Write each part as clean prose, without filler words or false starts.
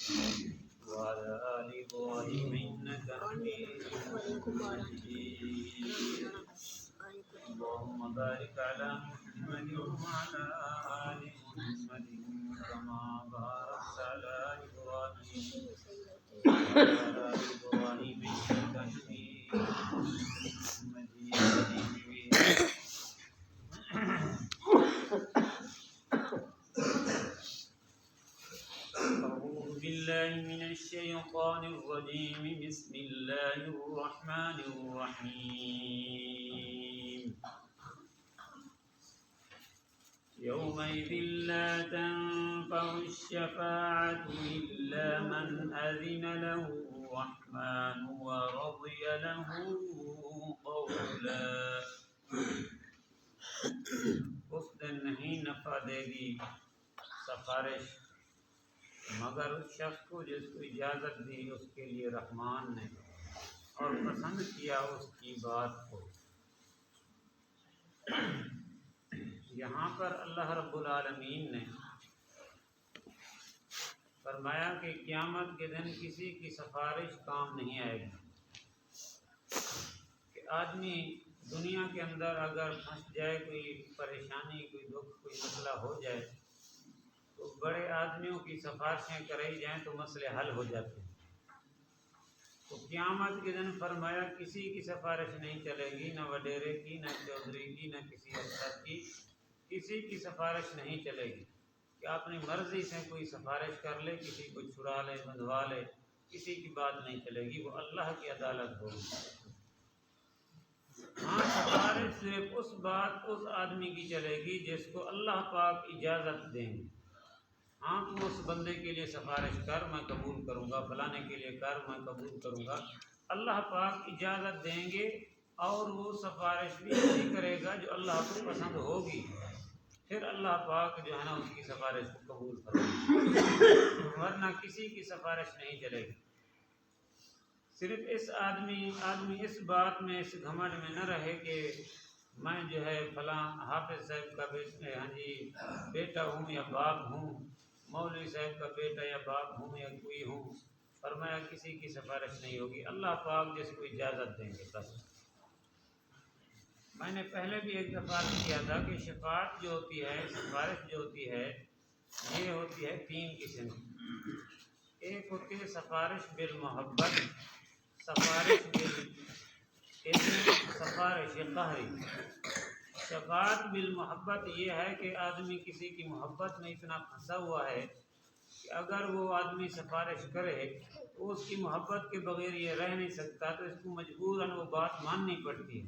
وعلى آل إبراهيم إنك حميد مجيد اللهم بارك على محمد وعلى آل محمد كما باركت على إبراهيم وعلى آل إبراهيم إنك حميد مجيد. أعوذ بالله من الشيطان الرجيم بسم الله الرحمن الرحيم يومئذ لا تنفع الشفاعة إلا من أذن له الرحمن ورضي له قولا. اس دن نہیں نفع دے گی سفارش مگر اس شخص کو جس کو اجازت دی اس کے لیے رحمان نے اور پسند کیا اس کی بات کو. یہاں پر اللہ رب العالمین نے فرمایا کہ قیامت کے دن کسی کی سفارش کام نہیں آئے گی. کہ آدمی دنیا کے اندر اگر پھنس جائے، کوئی پریشانی، کوئی دکھ، کوئی مسئلہ ہو جائے تو بڑے آدمیوں کی سفارشیں کرائی جائیں تو مسئلے حل ہو جاتے ہیں. تو قیامت کے دن فرمایا کسی کی سفارش نہیں چلے گی، نہ وڈیرے کی، نہ چودھری کی، نہ کسی افسر کی، کسی کی سفارش نہیں چلے گی. کہ اپنی مرضی سے کوئی سفارش کر لے، کسی کو چھڑا لے، بندھوا لے، کسی کی بات نہیں چلے گی، وہ اللہ کی عدالت ہوگی. ہاں سفارش صرف اس آدمی کی چلے گی جس کو اللہ پاک اجازت دیں گے. ہاں تو اس بندے کے لیے سفارش کر، میں قبول کروں گا، فلانے کے لیے کر، میں قبول کروں گا. اللہ پاک اجازت دیں گے اور وہ سفارش بھی وہی کرے گا جو اللہ کو پسند ہوگی. پھر اللہ پاک جو ہے نا اس کی سفارش کو قبول کرے گا، ورنہ کسی کی سفارش نہیں چلے گی. صرف آدمی اس بات میں، اس گھمنڈ میں نہ رہے کہ میں جو ہے فلاں حافظ صاحب کا بیٹا ہوں یا باپ ہوں، مولوی صاحب کا بیٹا یا باپ ہوں یا کوئی ہوں. فرمایا کسی کی سفارش نہیں ہوگی، اللہ پاک جس کو اجازت دیں گے بس. میں نے پہلے بھی ایک دفعہ کیا تھا کہ شفاعت جو ہوتی ہے، سفارش جو ہوتی ہے، یہ ہوتی ہے 3 قسم کی. ایک ہوتی ہے سفارش بالمحبت، سفارش قہری. شفاعت بالمحبت یہ ہے کہ آدمی کسی کی محبت میں اتنا پھنسا ہوا ہے کہ اگر وہ آدمی سفارش کرے تو اس کی محبت کے بغیر یہ رہ نہیں سکتا، تو اس کو مجبوراً وہ بات ماننی پڑتی ہے.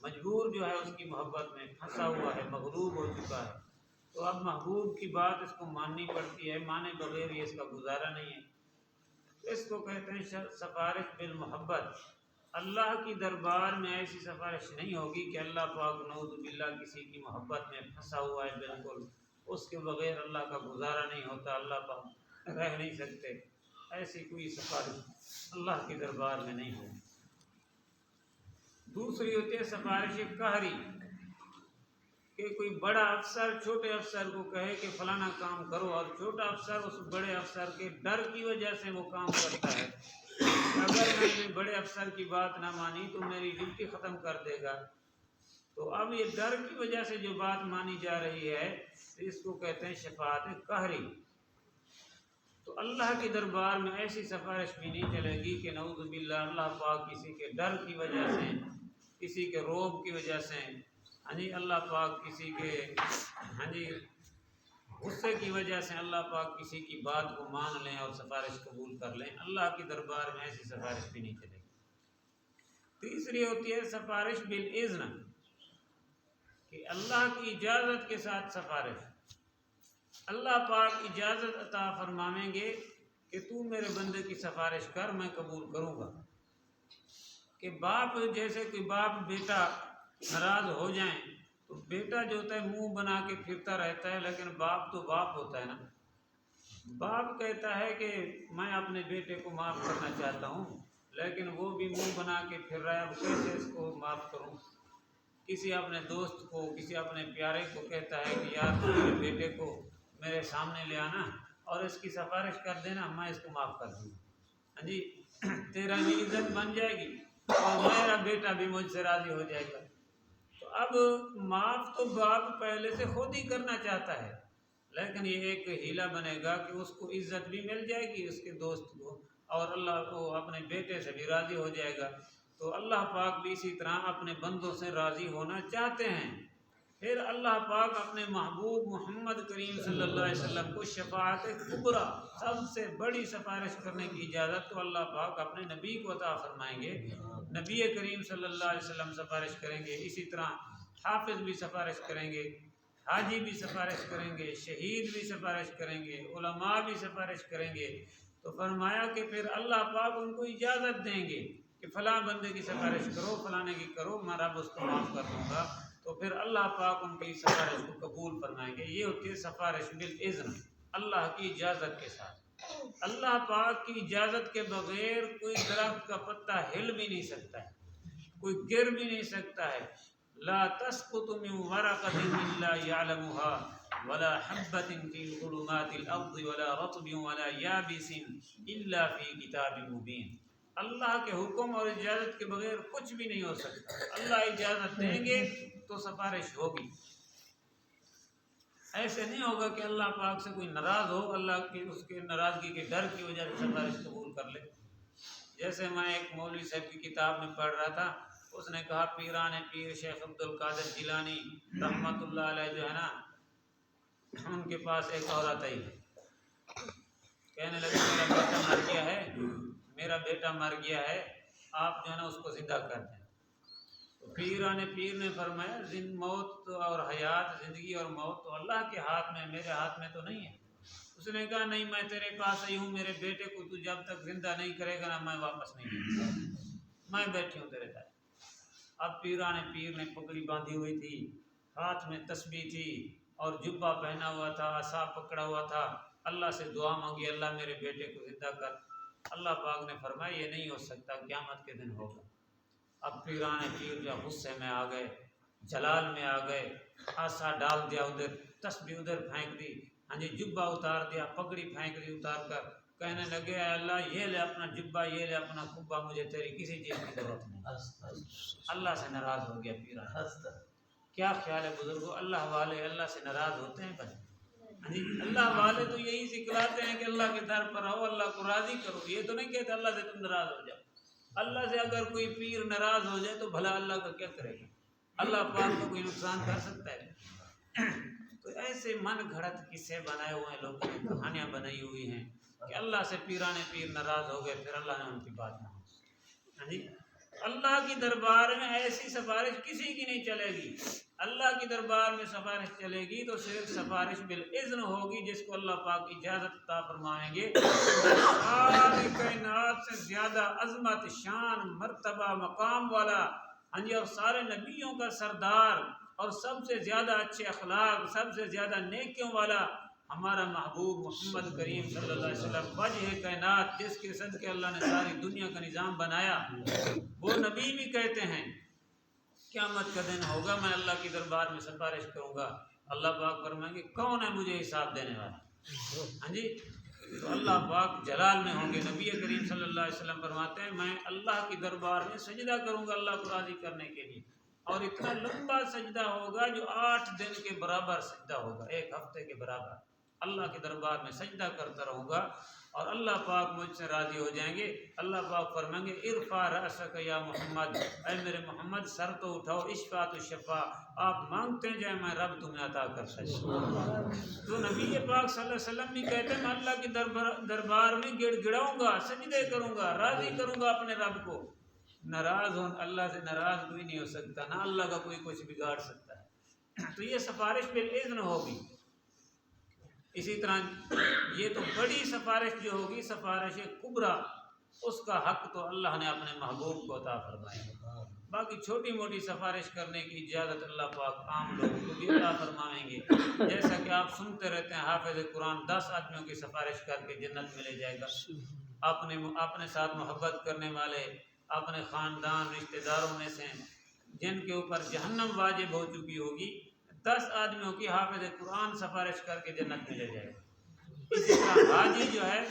مجبور جو ہے اس کی محبت میں پھنسا ہوا ہے، مغلوب ہو چکا ہے، تو اب محبوب کی بات اس کو ماننی پڑتی ہے، مانے بغیر یہ اس کا گزارا نہیں ہے. اس کو کہتے ہیں سفارش بالمحبت. اللہ کی دربار میں ایسی سفارش نہیں ہوگی کہ اللہ پاک نعوذ باللہ کسی کی محبت میں پھنسا ہوا ہے، بالکل اس کے بغیر اللہ کا گزارا نہیں ہوتا، اللہ پاک رہ نہیں سکتے. ایسی کوئی سفارش اللہ کے دربار میں نہیں ہوگی. دوسری ہوتی ہے سفارش قہری، کہ کوئی بڑا افسر چھوٹے افسر کو کہے کہ فلانا کام کرو، اور چھوٹا افسر اس بڑے افسر کے ڈر کی وجہ سے وہ کام کرتا ہے. اگر میں نے بڑے افسر کی بات نہ مانی تو میری ڈیوٹی ختم کر دے گا. تو اب یہ ڈر کی وجہ سے جو بات مانی جا رہی ہے اس کو کہتے ہیں شفاعت قہری. تو اللہ کے دربار میں ایسی سفارش بھی نہیں چلے گی کہ نعوذ باللہ اللہ پاک کسی کے ڈر کی وجہ سے، کسی کے روب کی وجہ سے، اللہ پاک کسی کے غصے کی وجہ سے اللہ پاک کسی کی بات کو مان لیں اور سفارش قبول کر لیں. اللہ کے دربار میں ایسی سفارش بھی نہیں چلے گی. تیسری ہوتی ہے سفارش بالاذن، کہ اللہ کی اجازت کے ساتھ سفارش. اللہ پاک اجازت عطا فرمائیں گے کہ تو میرے بندے کی سفارش کر، میں قبول کروں گا. کہ باپ، جیسے کہ باپ بیٹا ناراض ہو جائیں تو بیٹا جو ہوتا ہے منہ بنا کے پھرتا رہتا ہے، لیکن باپ تو باپ ہوتا ہے نا. باپ کہتا ہے کہ میں اپنے بیٹے کو معاف کرنا چاہتا ہوں، لیکن وہ بھی منہ بنا کے پھر رہا ہے، اب کیسے اس کو معاف کروں. کسی اپنے دوست کو، کسی اپنے پیارے کو کہتا ہے کہ یار میرے بیٹے کو میرے سامنے لے آنا، اور اس کی سفارش کر دینا، میں اس کو معاف کر دوں گا۔ ہاں جی، تیرا بھی عزت بن جائے گی اور میرا بیٹا بھی مجھ سے راضی ہو جائے گا۔ تو اب معاف تو باپ پہلے سے خود ہی کرنا چاہتا ہے، لیکن یہ ایک ہیلا بنے گا کہ اس کو عزت بھی مل جائے گی اس کے دوست کو، اور اللہ کو اپنے بیٹے سے بھی راضی ہو جائے گا۔ تو اللہ پاک بھی اسی طرح اپنے بندوں سے راضی ہونا چاہتے ہیں۔ پھر اللہ پاک اپنے محبوب محمد کریم صلی اللہ علیہ وسلم کو شفاعت کبریٰ، سب سے بڑی سفارش کرنے کی اجازت تو اللہ پاک اپنے نبی کو عطا فرمائیں گے۔ نبی کریم صلی اللہ علیہ وسلم سفارش کریں گے، اسی طرح حافظ بھی سفارش کریں گے، حاجی بھی سفارش کریں گے، شہید بھی سفارش کریں گے، علماء بھی سفارش کریں گے۔ تو فرمایا کہ پھر اللہ پاک ان کو اجازت دیں گے کہ فلاں بندے کی سفارش کرو، فلانے کی کرو، میں رب اس کو معاف کر دوں گا۔ تو پھر اللہ پاک ان کی سفارش کو قبول فرمائیں گے۔ یہ ہوتی ہے سفارش بالاذن، اللہ کی اجازت کے ساتھ۔ اللہ پاک کی اجازت کے بغیر کوئی درخت کا پتا ہل بھی نہیں سکتا ہے، کوئی گر بھی نہیں سکتا ہے۔ لا تسقط من ورقة إلا يعلمها ولا حبة في ظلمات الأرض ولا رطب ولا يابس إلا في كتاب مبين۔ اللہ کے حکم اور اجازت کے بغیر کچھ بھی نہیں ہو سکتا۔ اللہ اجازت دیں گے تو سفارش ہوگی۔ ایسے نہیں ہوگا کہ اللہ پاک سے کوئی ناراض ہو، اللہ کی اس کے ناراضگی کے ڈر کی وجہ سے سفارش قبول کر لے۔ جیسے میں ایک مولوی صاحب کی کتاب میں پڑھ رہا تھا، اس نے کہا پیران پیر شیخ عبد القادر جیلانی رحمۃ اللہ علیہ جو ہے نا، ان کے پاس ایک عورت آئی، کہنے لگے میرا بیٹا مر گیا ہے، میرا بیٹا مر گیا ہے، آپ جو ہے نا اس کو زندہ کر دیں۔ تو پیران پیر نے فرمایا موت اور حیات، زندگی اور موت تو اللہ کے ہاتھ میں، میرے ہاتھ میں تو نہیں ہے۔ اس نے کہا نہیں، میں تیرے پاس آئی ہوں، میرے بیٹے کو تو جب تک زندہ نہیں کرے گا نا میں واپس نہیں جاؤں گا، میں بیٹھی ہوں تیرے ساتھ۔ اب پیران پیر نے پگڑی باندھی ہوئی تھی، ہاتھ میں تسبیح تھی اور جبہ پہنا ہوا تھا، عصا پکڑا ہوا تھا، اللہ سے دعا مانگی اللہ میرے بیٹے کو زندہ کر۔ اللہ پاک نے فرمایا یہ نہیں ہو سکتا، قیامت کے دن ہوگا۔ اب پیران پیر جو غصے میں آ گئے، جلال میں آ گئے، عصا ڈال دیا ادھر، تسبیح ادھر پھینک دی، ہاں جی جبہ اتار دیا، پگڑی پھینک دی اتار کر، کہنے لگے اے اللہ یہ لے اپنا جبہ، یہ لے اپنا قبہ، مجھے تیری کسی چیز کی ضرورت نہیں۔ اللہ سے ناراض ہو گیا پیران۔ کیا خیال ہے بزرگوں، اللہ والے اللہ سے ناراض ہوتے ہیں بس؟ اللہ والے تو یہی سکھلاتے ہیں کہ اللہ کے در پر آؤ، اللہ کو راضی کرو، یہ تو نہیں کہتے اللہ سے تم ناراض ہو جاؤ۔ اللہ سے اگر کوئی پیر ناراض ہو جائے تو بھلا اللہ کا کیا کرے گا؟ اللہ پاک کو کوئی نقصان کر سکتا ہے؟ تو ایسے من گھڑت قصے بنائے ہوئے ہیں، لوگوں نے کہانیاں بنائی ہوئی ہیں کہ اللہ سے پیران پیر ناراض ہو گئے، پھر اللہ نے ان کی بات مانی۔ ہاں جی، اللہ کی دربار میں ایسی سفارش کسی کی نہیں چلے گی۔ اللہ کی دربار میں سفارش چلے گی تو صرف سفارش بالاذن ہوگی، جس کو اللہ پاک اجازت عطا فرمائیں گے۔ ساری کائنات سے زیادہ عظمت، شان، مرتبہ، مقام والا، ہاں جی، اور سارے نبیوں کا سردار، اور سب سے زیادہ اچھے اخلاق، سب سے زیادہ نیکیوں والا ہمارا محبوب محمد کریم صلی اللہ علیہ وسلم، وجہ کائنات، جس کے صدقے اللہ نے ساری دنیا کا نظام بنایا، وہ نبی بھی کہتے ہیں قیامت کا دن ہوگا میں اللہ کی دربار میں سفارش کروں گا، اللہ پاک فرمائیں گے کون ہے مجھے حساب دینے والا؟ ہاں جی، تو اللہ پاک جلال میں ہوں گے۔ نبی کریم صلی اللہ علیہ وسلم فرماتے ہیں میں اللہ کی دربار میں سجدہ کروں گا اللہ کو راضی کرنے کے لیے، اور اتنا لمبا سجدہ ہوگا جو 8 دن کے برابر سجدہ ہوگا، 1 ہفتے کے برابر اللہ کے دربار میں سجدہ کرتا رہوں گا، اور اللہ پاک مجھ سے راضی ہو جائیں گے۔ اللہ پاک فرمائیں گے ارفع رأسک یا محمد، اے میرے محمد سر تو اٹھاؤ، اشفع تو شفا، آپ مانگتے جائیں میں رب تمہیں عطا کر سکتا ہوں۔ تو نبی پاک صلی اللہ علیہ وسلم بھی کہتے ہیں میں اللہ کے دربار میں گڑ گڑاؤں گا، سجدے کروں گا، راضی کروں گا اپنے رب کو۔ ناراض ہوں، اللہ سے ناراض کوئی نہیں ہو سکتا، نہ اللہ کا کوئی کچھ بگاڑ سکتا ہے۔ تو یہ سفارش بالاذن ہوگی۔ اسی طرح یہ تو بڑی سفارش جو ہوگی سفارش کبریٰ، اس کا حق تو اللہ نے اپنے محبوب کو عطا فرمایا ہے۔ باقی چھوٹی موٹی سفارش کرنے کی اجازت اللہ پاک عام لوگوں کو بھی عطا فرمائیں گے، جیسا کہ آپ سنتے رہتے ہیں حافظ قرآن 10 آدمیوں کی سفارش کر کے جنت میں لے جائے گا۔ اپنے ساتھ محبت کرنے والے، اپنے خاندان رشتہ داروں میں سے جن کے اوپر جہنم واجب ہو چکی ہوگی، 10 آدمیوں کی حافظ قرآن سفارش کر کے جنت میں لے جائے گا۔ اسی طرح حاجی جو ہے،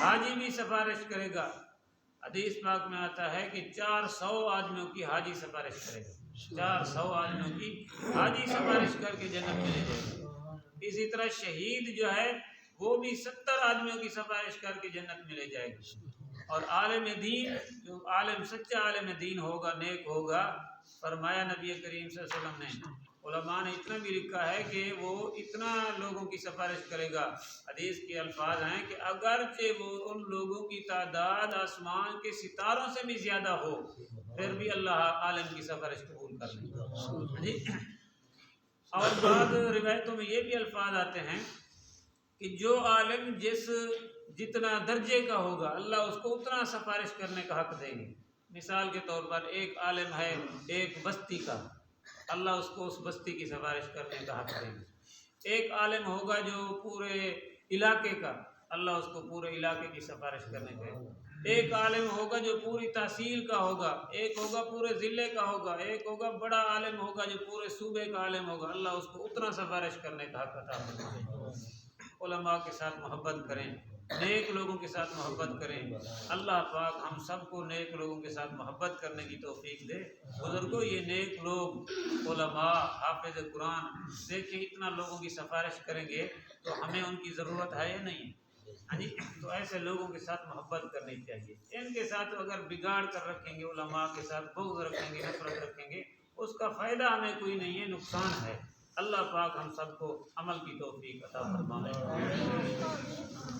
حاجی بھی سفارش کرے گا۔ حدیث پاک میں آتا ہے کہ 400 آدمیوں کی حاجی سفارش کرے گا، 400 آدمیوں کی حاجی سفارش کر کے جنت میں لے جائے گا۔ اسی طرح شہید جو ہے وہ بھی 70 آدمیوں کی سفارش کر کے جنت میں لے جائے گا۔ اور عالم دین، جو عالم سچا عالم دین ہوگا، نیک ہوگا، فرمایا نبی کریم صلی اللہ علیہ وسلم نے، علماء نے اتنا بھی لکھا ہے کہ وہ اتنا لوگوں کی سفارش کرے گا، حدیث کے الفاظ ہیں کہ اگرچہ وہ ان لوگوں کی تعداد آسمان کے ستاروں سے بھی زیادہ ہو، پھر بھی اللہ عالم کی سفارش قبول کر لے گا جی۔ اور بعض روایتوں میں یہ بھی الفاظ آتے ہیں کہ جو عالم جتنا درجے کا ہوگا، اللہ اس کو اتنا سفارش کرنے کا حق دیں گے۔ مثال کے طور پر ایک عالم ہے ایک بستی کا، اللہ اس کو اس بستی کی سفارش کرنے کا حق دیں گے۔ ایک عالم ہوگا جو پورے علاقے کا، اللہ اس کو پورے علاقے کی سفارش کرنے کا۔ ایک عالم ہوگا جو پوری تحصیل کا ہوگا، ایک ہوگا پورے ضلع کا ہوگا، ایک ہوگا بڑا عالم ہوگا جو پورے صوبے کا عالم ہوگا، اللہ اس کو اتنا سفارش کرنے کا حق عطا فرمائے گا۔ علماء کے ساتھ محبت کریں، نیک لوگوں کے ساتھ محبت کریں۔ اللہ پاک ہم سب کو نیک لوگوں کے ساتھ محبت کرنے کی توفیق دے۔ بزرگوں، یہ نیک لوگ، علماء، حافظ قرآن، دیکھیں اتنا لوگوں کی سفارش کریں گے تو ہمیں ان کی ضرورت ہے یا نہیں؟ ہاں جی، تو ایسے لوگوں کے ساتھ محبت کرنی چاہیے۔ ان کے ساتھ اگر بگاڑ کر رکھیں گے، علماء کے ساتھ بغض رکھیں گے، نفرت رکھیں گے، اس کا فائدہ ہمیں کوئی نہیں ہے، نقصان ہے۔ اللہ پاک ہم سب کو عمل کی توفیق عطا فرمائے۔